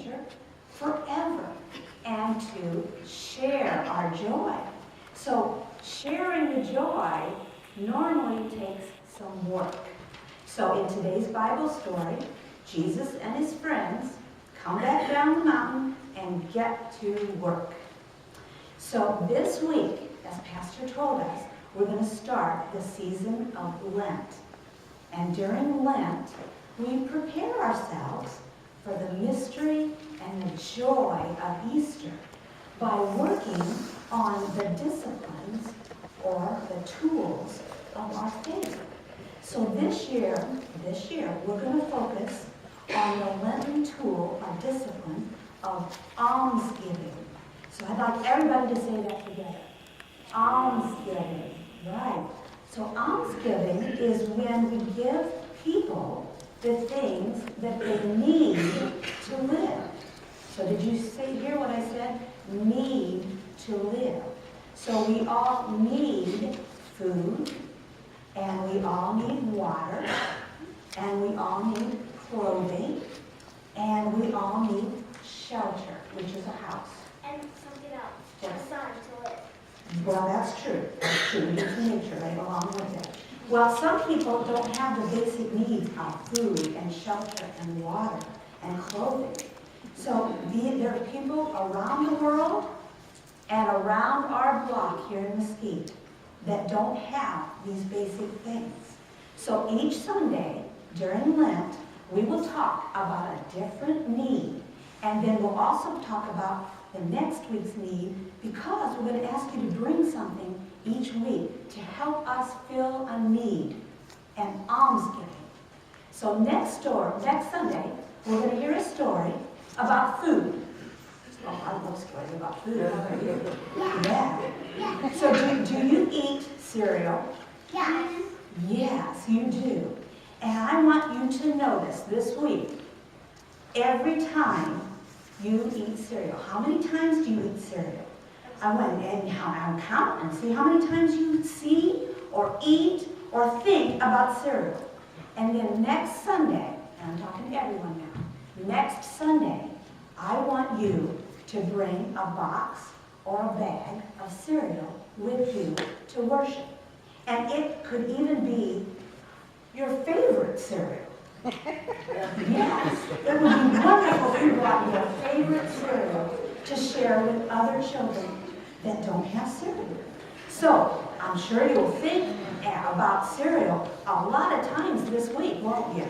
adventure forever and to share our joy. So sharing the joy normally takes some work. So in today's Bible story, Jesus and his friends come back down the mountain and get to work. So this week, as Pastor told us, we're going to start the season of Lent. And during Lent, we prepare ourselves for the mystery and the joy of Easter by working on the disciplines or the tools of our faith. So this year, we're going to focus on the Lenten tool or discipline of almsgiving. So I'd like everybody to say that together. Almsgiving, right. So almsgiving is when we give people the things that they need to live. So did you hear what I said? Need to live. So we all need food, and we all need water, and we all need clothing, and we all need shelter, which is a house. And something else, a sun to live. Well, that's true. That's true. We need to nature right along with it. Well, some people don't have the basic needs of food and shelter and water and clothing. So there are people around the world and around our block here in Mesquite that don't have these basic things. So each Sunday during Lent, we will talk about a different need. And then we'll also talk about the next week's need, because we're going to ask you to bring something each week to help us fill a need, and almsgiving. So next Sunday, we're going to hear a story about food. Oh, I love stories about food. Yeah. So do you eat cereal? Yes. Yes, you do. And I want you to notice this week, every time you eat cereal. How many times do you eat cereal? I went and I'll count and see how many times you see or eat or think about cereal. And then next Sunday, and I'm talking to everyone now, next Sunday, I want you to bring a box or a bag of cereal with you to worship. And it could even be your favorite cereal. Yes, it would be wonderful if you brought your favorite cereal to share with other children that don't have cereal. So, I'm sure you'll think about cereal a lot of times this week, won't you?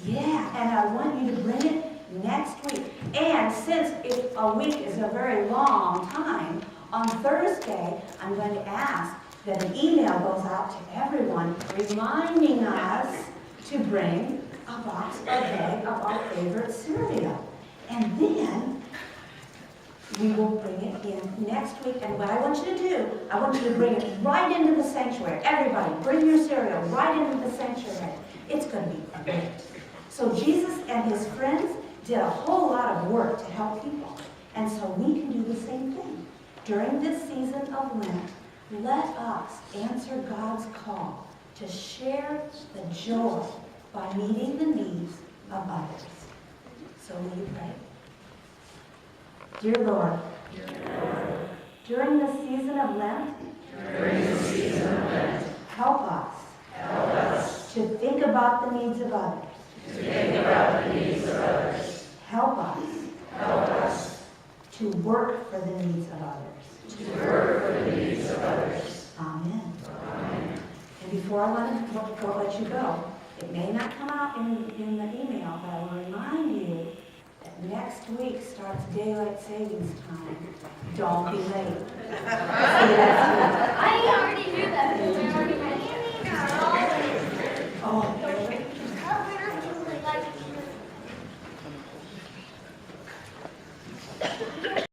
Yeah, and I want you to bring it next week. And since a week is a very long time, on Thursday, I'm going to ask that an email goes out to everyone reminding us to bring a box or bag of our favorite cereal. And then we will bring it in next week. And what I want you to do, I want you to bring it right into the sanctuary. Everybody, bring your cereal right into the sanctuary. It's going to be great. So Jesus and his friends did a whole lot of work to help people. And so we can do the same thing. During this season of Lent, let us answer God's call to share the joy by meeting the needs of others. So will you pray? Dear Lord, during the season of Lent, help us to think about the needs of others. Help us to work for the needs of others. Amen. And before I let you go, it may not come out in the email, but I will remind you that next week starts daylight savings time. Don't be late. See you next week. I already knew that because we already had it.